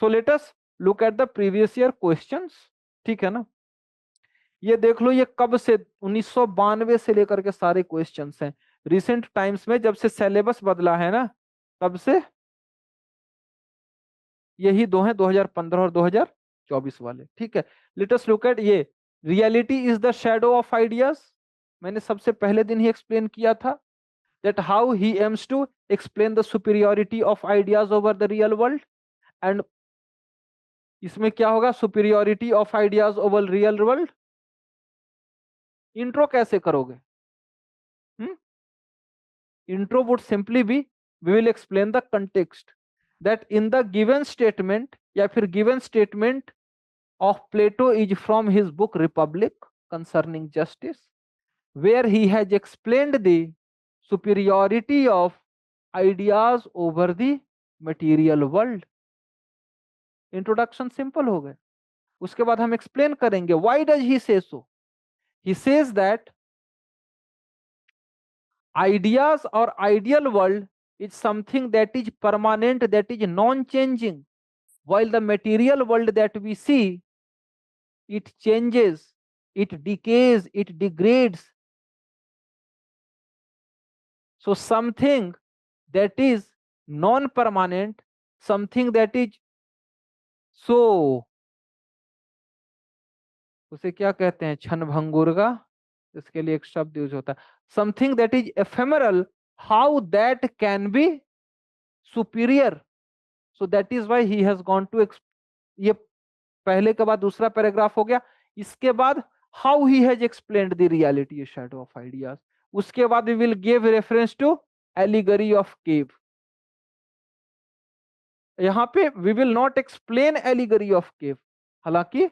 So let us look at the previous year questions, ठीक है ना। ये देख लो, ये कब से 1992 से लेकर के सारे क्वेश्चंस हैं, रिसेंट टाइम्स में जब से सिलेबस बदला है ना, तब से यही दो हैं, 2015 और 2024 वाले, ठीक है। लेट अस लुक एट ये, reality is the shadow of ideas. मैंने सबसे पहले दिन ही एक्सप्लेन किया था that how he aims to explain the superiority of ideas over the real world, and इसमें क्या होगा, superiority of ideas over real world। Intro कैसे करोगे? Intro would simply be, we will explain the context that in the given statement, या फिर given statement of Plato is from his book Republic concerning justice, where he has explained the superiority of ideas over the material world। Introduction simple हो गए। उसके बाद हम explain करेंगे why does he say so. He says that ideas और ideal world is something that is permanent, that is non changing, while the material world that we see, it changes, it decays, it degrades। So something that is non permanent, something that is so, उसे क्या कहते हैं, क्षणभंगुरगा, इसके लिए एक शब्द use होता है, something that is ephemeral, how that can be superior. So that is why he has gone to, ये पहले के बाद दूसरा पैराग्राफ हो गया। इसके बाद how he has explained the reality shadow of ideas. उसके बाद we will give reference to allegory of cave. यहां पे we will not explain allegory of cave, हालांकि,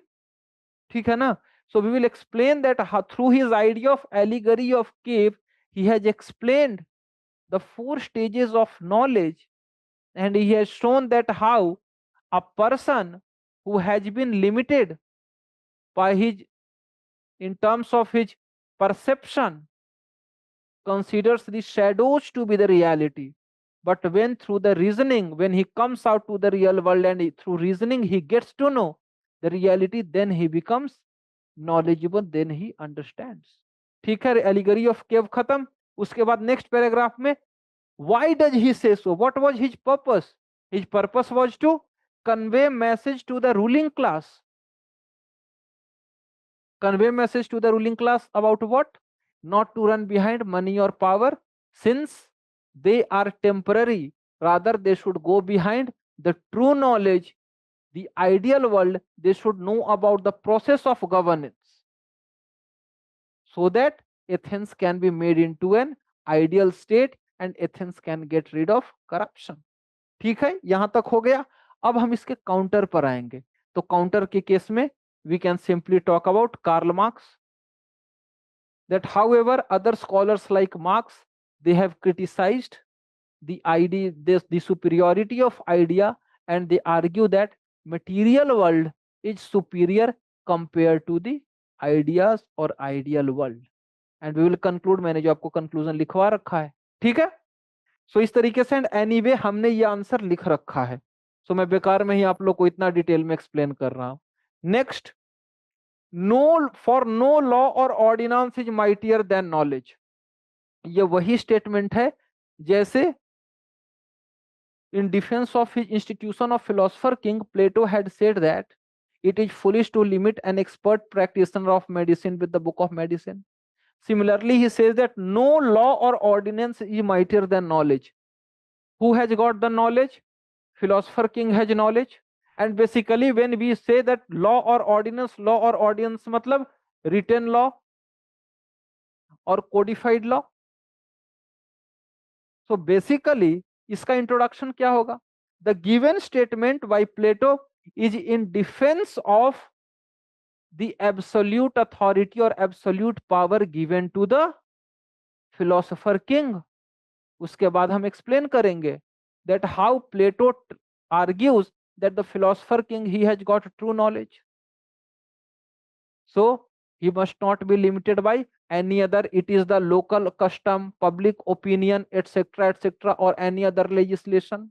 ठीक है ना। So we will explain that how, through his idea of allegory of cave, he has explained the 4 stages of knowledge, and he has shown that how a person who has been limited by his, in terms of his perception, considers the shadows to be the reality, but when through the reasoning, when he comes out to the real world and through reasoning he gets to know the reality, then he becomes knowledgeable, then he understands। ठीक है, allegory of केव खत्म। उसके बाद next paragraph में why does he say so, what was his purpose. His purpose was to convey message to the ruling class. Convey message to the ruling class about what, not to run behind money और power since they are temporary, rather they should go behind the true knowledge, the ideal world, they should know about the process of governance, so that Athens can be made into an ideal state and Athens can get rid of corruption। ठीक है, यहां तक हो गया। अब हम इसके counter पर आएंगे। तो काउंटर के केस में we can simply talk about Karl Marx, that however other scholars like Marx, they have criticized the idea, the superiority of idea, and they argue that material world is superior compared to the ideas or ideal world, and we will conclude, मैंने जो आपको conclusion लिखवा रखा है, ठीक है। सो इस तरीके से, एंड एनीवे हमने ये आंसर लिख रखा है। सो मैं बेकार में ही आप लोग को इतना डिटेल में एक्सप्लेन कर रहा हूं। Next, no for no law or ordinance is mightier than knowledge. ये वही स्टेटमेंट है जैसे in defense of his institution of philosopher king, Plato had said that it is foolish to limit an expert practitioner of medicine with the book of medicine. Similarly, he says that no law or ordinance is mightier than knowledge. Who has got the knowledge? Philosopher king has knowledge. And basically, when we say that law or ordinance मतलब written law or codified law. So basically, इसका introduction क्या होगा? The given statement by Plato is in defence of the absolute authority और absolute power given to the philosopher king. उसके बाद हम explain करेंगे that how Plato argues that the philosopher king he has got true knowledge, so he must not be limited by any other, it is the local custom, public opinion, etc or any other legislation।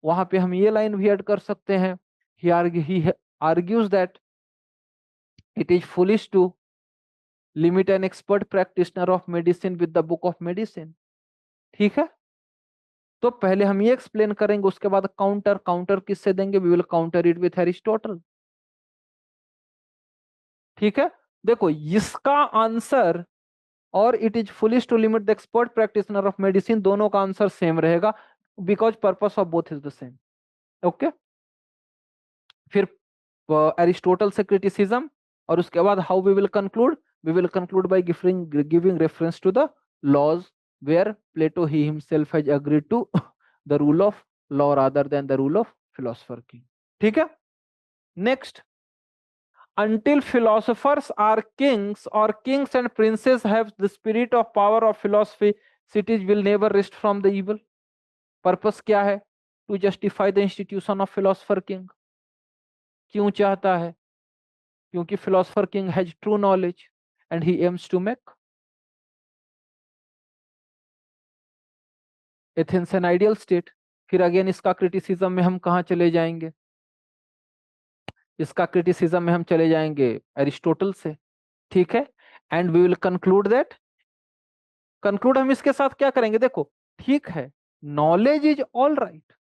वहां पे हम ये line भी add कर सकते हैं he argues that it is foolish to limit an expert practitioner of medicine with the book of medicine. ठीक है, तो पहले हम ये एक्सप्लेन करेंगे, उसके बाद काउंटर, काउंटर किससे देंगे, we will counter it with Aristotle. ठीक है, देखो इसका आंसर और it is foolish to limit the expert practitioner of medicine, दोनों का आंसर सेम रहेगा, because purpose of both is the same. Okay, फिर एरिस्टोटल से क्रिटिसिज्म, और उसके बाद how we will conclude by giving reference to the laws where Plato he himself has agreed to the rule of law rather than the rule of philosopher king. ठीक है, next, until philosophers are kings or kings and princes have the spirit of power of philosophy, cities will never rest from the evil. Purpose क्या है, to justify the institution of philosopher king. क्यों चाहता है, क्योंकि philosopher king has true knowledge and he aims to make Athens an ideal state. फिर again इसका criticism में हम कहा चले जाएंगे, इसका क्रिटिसिज्म में हम चले जाएंगे एरिस्टोटल से. ठीक है, and we will conclude that, conclude हम इसके साथ क्या करेंगे, देखो ठीक है, knowledge is all right,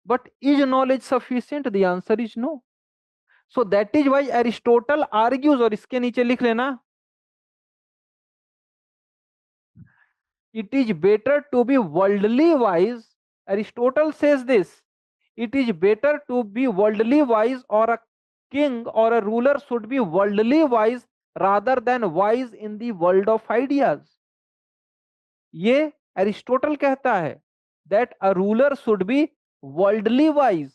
but is knowledge sufficient, the answer is no. So that is why Aristotle argues, और इसके नीचे लिख लेना, it is better to be worldly wise, Aristotle says this, it is better to be worldly wise, or a king or a ruler should be worldly wise rather than wise in the world of ideas. ये Aristotle कहता है that a ruler should be worldly wise,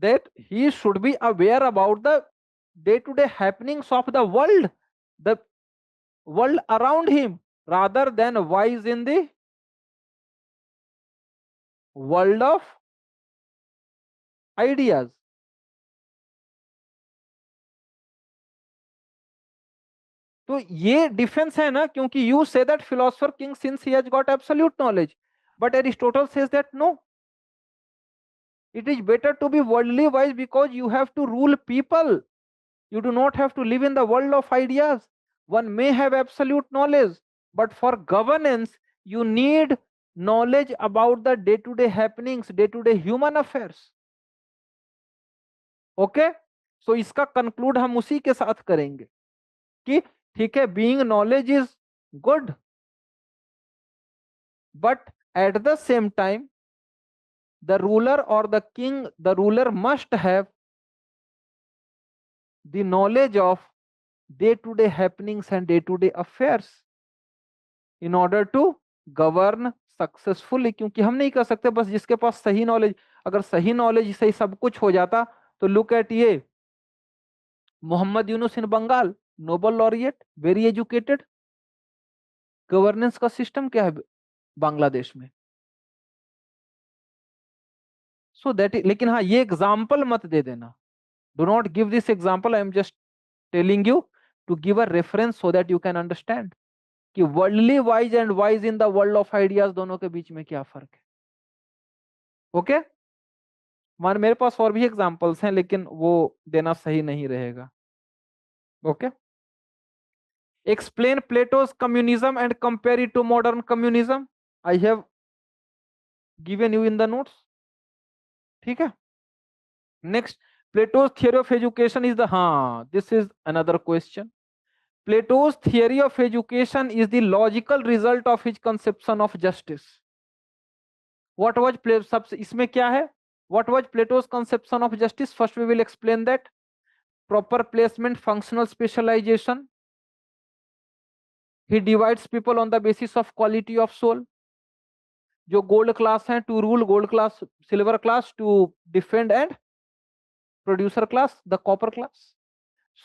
that he should be aware about the day to day happenings of the world around him, rather than wise in the world of ideas. तो ये defence है ना, क्योंकि you say that philosopher king since he has got absolute knowledge, but Aristotle says that no, it is better to be worldly wise because you have to rule people, you do not have to live in the world of ideas. One may have absolute knowledge, but for governance you need knowledge about the day to day happenings, day to day human affairs. Okay, so इसका conclude हम उसी के साथ करेंगे कि ठीक है, being knowledge is good, but at the same time the ruler or the king, the ruler must have the knowledge of day to day happenings and day to day affairs in order to govern successfully. क्योंकि हम नहीं कर सकते बस जिसके पास सही knowledge, अगर सही नॉलेज से सब कुछ हो जाता तो लुक एट ये Mohammad Yunus in Bengal, Nobel laureate, very educated, governance का सिस्टम क्या है बांग्लादेश में. सो दैट, लेकिन हाँ ये एग्जाम्पल मत दे देना, do not give this example, I am just telling you to give a reference so that you can understand कि worldly wise and wise in the world of ideas दोनों के बीच में क्या फर्क है. ओके, मान मेरे पास और भी एग्जाम्पल्स हैं लेकिन वो देना सही नहीं रहेगा. Okay, explain Plato's communism and compare it to modern communism, I have given you in the notes. ठीक है, next, Plato's theory of education is the, हाँ this is another question. Plato's theory of education is the logical result of his conception of justice. What was सबसे इसमें क्या है, what was Plato's conception of justice, first we will explain that. Proper placement, functional specialisation, he divides people on the basis of quality of soul. जो gold class हैं to rule, gold class, silver class to defend and producer class, the copper class.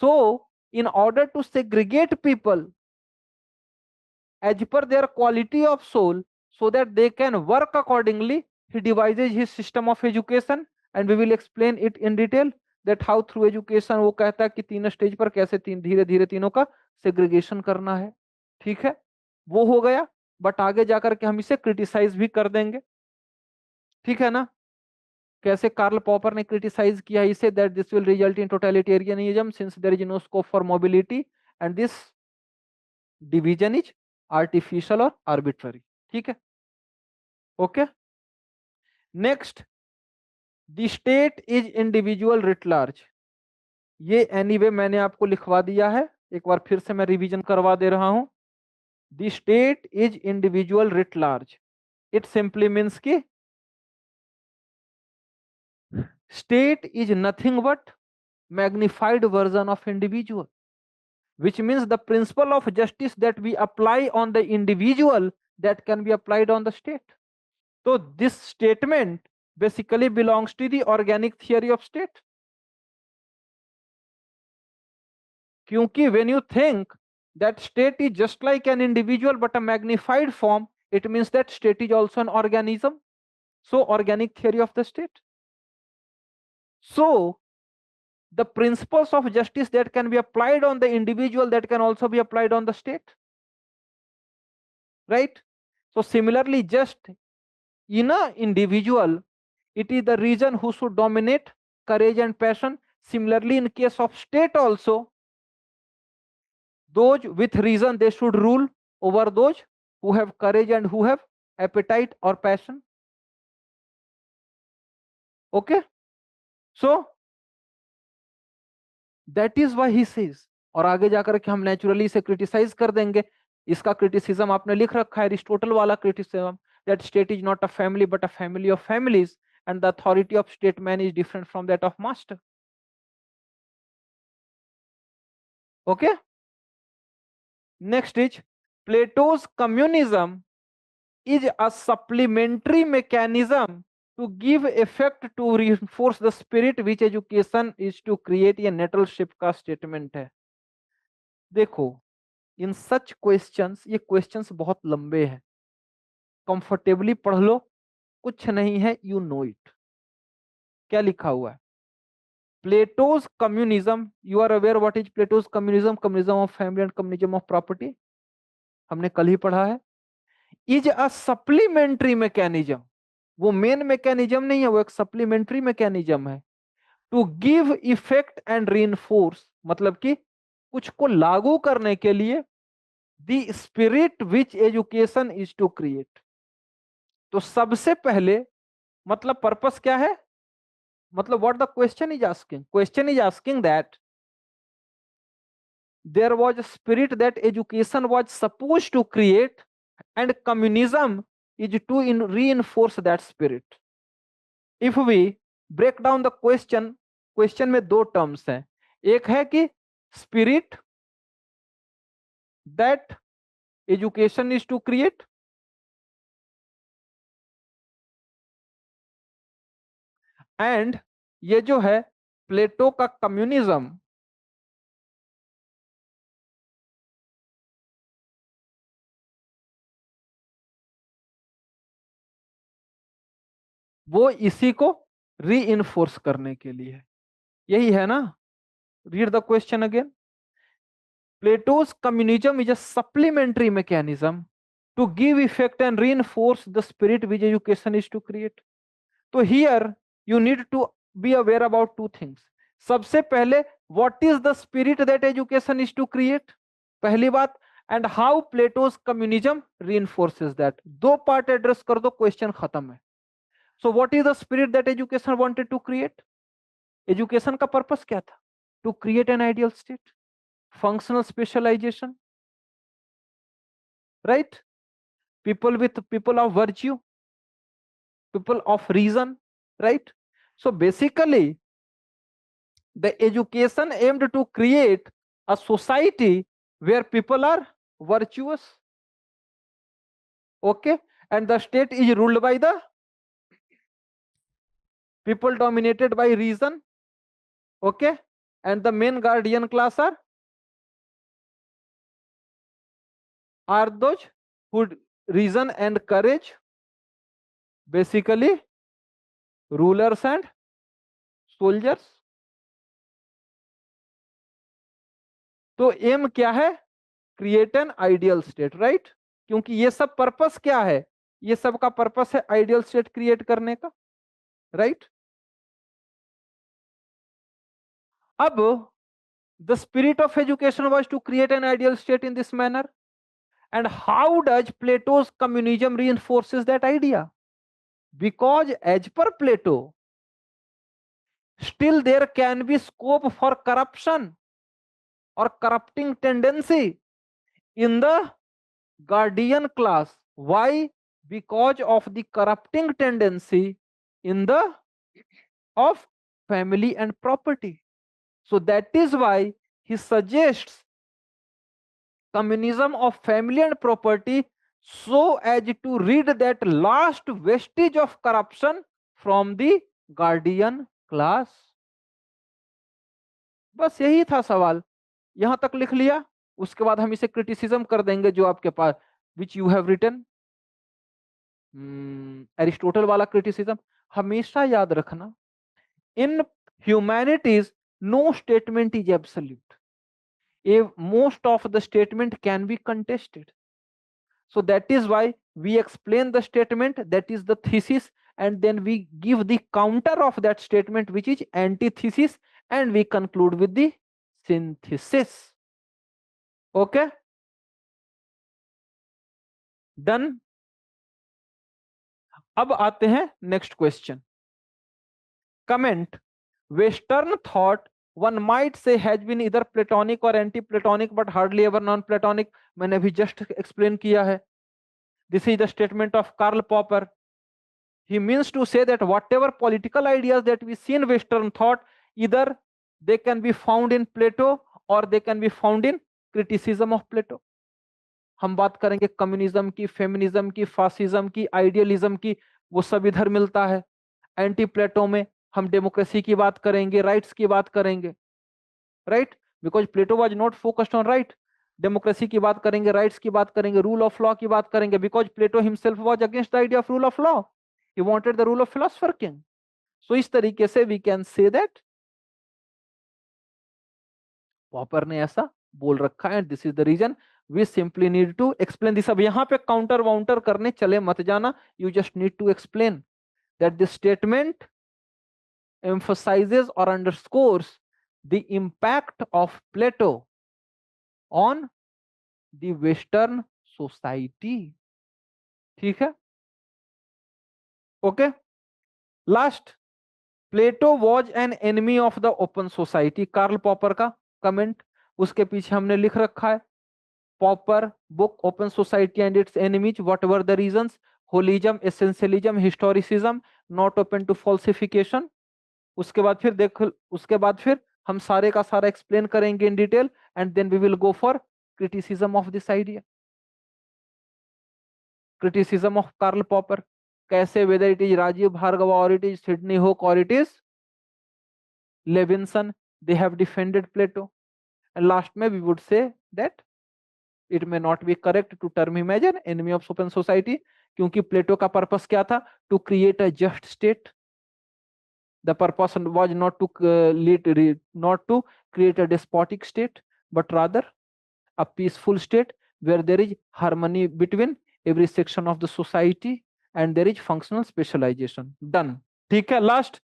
So in order to segregate people as per their quality of soul so that they can work accordingly, he devises his system of education and we will explain it in detail that how through education वो कहता है कि तीन stage पर कैसे धीरे धीरे तीनों का सेग्रीगेशन करना है. ठीक है, वो हो गया. बट आगे जाकर के हम इसे क्रिटिसाइज भी कर देंगे, ठीक है ना। कैसे कार्ल पॉपर ने क्रिटिसाइज किया इसे, that this will result in totalitarianism since there is no scope for mobility and this division is artificial और आर्बिट्ररी, ठीक है। Okay, next, the state is individual writ large. ये एनीवे मैंने आपको लिखवा दिया है, एक बार फिर से मैं रिवीजन करवा दे रहा हूं। The state is individual writ large, it simply means कि state is nothing but magnified version of individual, which means the principle of justice that we apply on the individual that can be applied on the state. So this statement basically belongs to the organic theory of state. क्योंकि when you think that state is just like an individual but a magnified form, it means that state is also an organism. So organic theory of the state. So the principles of justice that can be applied on the individual that can also be applied on the state, right? So similarly, just in a individual, it is the reason who should dominate courage and passion. Similarly, in case of state also, those with reason they should rule over those who have courage and who have appetite or passion. Okay, so that is why he says. और आगे जाकर के हम naturally इसे criticise कर देंगे। इसका criticism आपने लिख रखा है, एरिस्टोटल वाला criticism, that state is not a family but a family of families and the authority of state man is different from that of master. Okay, next is Plato's communism is a supplementary mechanism to give effect to reinforce the spirit which education is to create। ये नेटलशिप का statement है। देखो, इन सच questions, ये questions बहुत लंबे हैं, comfortably पढ़ लो, कुछ नहीं है, यू नो इट। क्या लिखा हुआ है? Plato's communism, you are aware what is Plato's communism? Communism of family and communism of property, हमने कल ही पढ़ा है। इज अ सप्लीमेंट्री मैकेनिज्म, वो मेन मैकेनिज्म नहीं है, वो एक सप्लीमेंट्री मैकेनिज्म है। To give effect and reinforce, मतलब कि कुछ को लागू करने के लिए, the spirit which education is to create. तो सबसे पहले मतलब पर्पस क्या है, मतलब what the question is asking, question is asking that there was a spirit that education was suppose to create and communism is to reinforce that spirit। if we break down the question में दो terms हैं, एक है कि spirit that education is to create, and ये जो है प्लेटो का कम्युनिज्म, वो इसी को री करने के लिए है। यही है ना? Read the question again. Plato's communism is a supplementary mechanism to give effect and reinforce the spirit which education is to create। तो here you need to be aware about two things। सबसे पहले what is the spirit that education is to create, पहली बात, and how Plato's communism reinforces that। दो part address कर दो, question खत्म है। So what is the spirit that education wanted to create? Education का पर्पस क्या था? To create an ideal state, functional specialization, right? People of virtue, people of reason, right? So basically the education aimed to create a society where people are virtuous, okay, and the state is ruled by the people dominated by reason, okay, and the main guardian class are those who reason and courage, basically rulers and soldiers। तो M क्या है? Create an ideal state, right? क्योंकि ये सब purpose क्या है, ये सब का पर्पस है आइडियल स्टेट क्रिएट करने का, राइट। अब the spirit of education was to create an ideal state in this manner, and how does Plato's communism reinforces that idea? Because as per Plato, still there can be scope for corruption or corrupting tendency in the guardian class. Why? Because of the corrupting tendency in the of family and property. So that is why he suggests communism of family and property, so as to rid that last vestige of corruption from the guardian class. बस यही था सवाल, यहां तक लिख लिया। उसके बाद हम इसे क्रिटिसिज्म कर देंगे जो आपके पास, which you have written, Aristotle वाला क्रिटिसिज्म। हमेशा याद रखना, in humanities no statement is absolute, most of the statement can be contested. So that is why we explain the statement, that is the thesis, and then we give the counter of that statement, which is antithesis, and we conclude with the synthesis. Okay, done. अब आते हैं next question. Comment, western thought one might say has been either platonic or anti-platonic but hardly ever non-platonic. मैंने अभी just explain किया है। This is the statement of Karl Popper. He means to say that whatever political ideas that we see in Western thought, either they can be found in Plato or they can be found in criticism of Plato. हम बात करेंगे communism की, feminism की, fascism की, idealism की, वो सब इधर मिलता है। एंटी प्लेटो में हम डेमोक्रेसी की बात करेंगे, राइट्स की बात करेंगे, right, because Plato was not focused on right. Democracy की बात करेंगे, राइट्स की बात करेंगे, रूल ऑफ लॉ की बात करेंगे, because Plato himself was against the idea of rule of law, he wanted the rule of philosopher king. So इस तरीके से we can say that Popper ने ऐसा बोल रखा है, this is the reason we simply need to explain this. अब यहां पे काउंटर वाउंटर करने चले मत जाना, you just need to explain that this statement emphasizes or underscores the impact of Plato on the Western society. ठीक है, okay. Last, Plato was an enemy of the open society, Karl Popper का comment, उसके पीछे हमने लिख रखा है, Popper book open society and its enemies, what were the reasons, holism, essentialism, historicism, not open to falsification. उसके बाद फिर देख, उसके बाद फिर हम सारे का सारा एक्सप्लेन करेंगे in detail, and then we will go for criticism of this idea, criticism of Karl Popper, कैसे, whether it is Rajeev Bhargava or it is Sidney Hook or it is Levinson, they have defended Plato. And last में we would say that it may not be correct to term him as an enemy of open society, क्योंकि Plato का purpose क्या था, to create a just state. The purpose was not to not to create a despotic state, but rather a peaceful state where there is harmony between every section of the society and there is functional specialization. Done. ठीक है, last,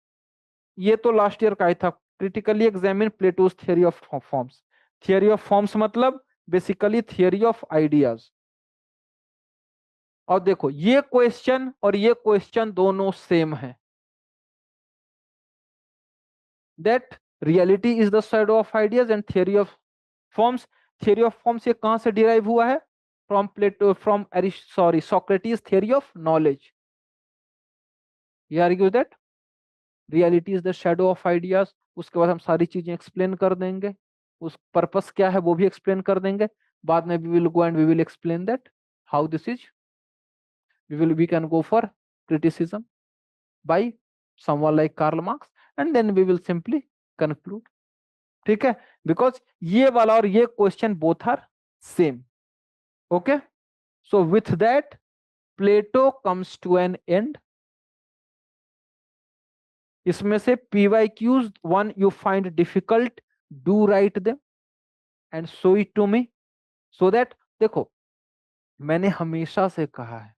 ये तो last year का ही था। Critically examine Plato's theory of forms. Theory of forms मतलब basically theory of ideas. और देखो, ये क्वेश्चन और ये क्वेश्चन दोनों सेम है, that reality is the shadow of ideas and theory of forms। theory of forms ये कहां से derive हुआ है, from Plato, from Socrates theory of knowledge। he argues that reality is the shadow of ideas। उसके बाद हम सारी चीजें एक्सप्लेन कर देंगे, उस पर्पस क्या है वो भी एक्सप्लेन कर देंगे। बाद में we will go and we will explain that how this is, we can go for criticism by someone like Karl Marx, and then we will simply conclude। ठीक है, बिकॉज ये वाला और ये question both are same. Okay, so with that Plato comes to an end. इसमें से PYQs one you find difficult, do write them and show it to me, so that देखो मैंने हमेशा से कहा है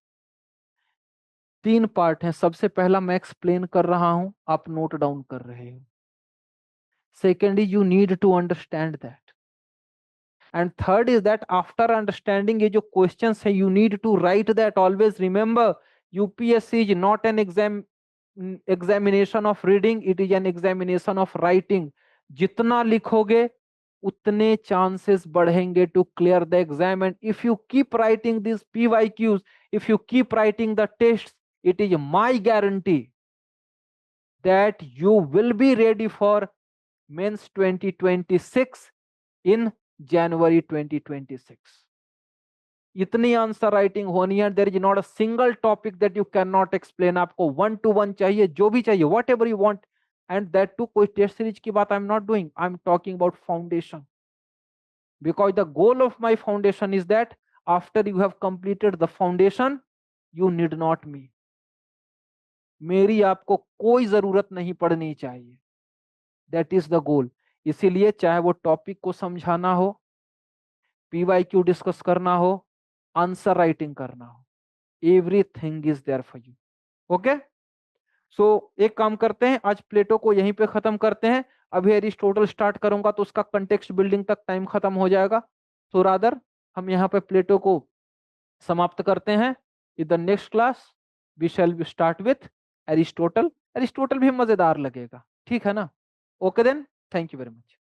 3 पार्ट हैं। सबसे पहला मैं एक्सप्लेन कर रहा हूं, आप नोट डाउन कर रहे हो। Secondly you need to understand that, and third is that after understanding ये जो क्वेश्चंस है you need to write that. Always remember UPSC is not an examination of reading, it is an examination of writing. जितना लिखोगे उतने chances बढ़ेंगे to clear the exam. And if you keep writing this PYQs, if you keep writing the tests, it is my guarantee that you will be ready for Men's 2026 in January 2026. इतनी answer writing होनी है, there is not a single topic that you can not explain. आपको 1 to 1 चाहिए, जो भी चाहिए, whatever you want. And that too कोई test series की बात I am not doing, I am talking about foundation. Because the goal of my foundation is that after you have completed the foundation you need not me. मेरी आपको कोई जरूरत नहीं पड़नी चाहिए, दैट इज द गोल। इसीलिए चाहे वो टॉपिक को समझाना हो, PYQ डिस्कस करना हो, आंसर राइटिंग करना हो, everything is there for you. Okay, so एक काम करते हैं, आज प्लेटो को यहीं पे खत्म करते हैं। अभी एरिस्टोटल स्टार्ट करूंगा तो उसका कंटेक्स्ट बिल्डिंग तक टाइम खत्म हो जाएगा। सो रादर हम यहाँ पे प्लेटो को समाप्त करते हैं। In the next class we shall start with Aristotle. Aristotle भी मजेदार लगेगा, ठीक है ना? Okay then, thank you very much.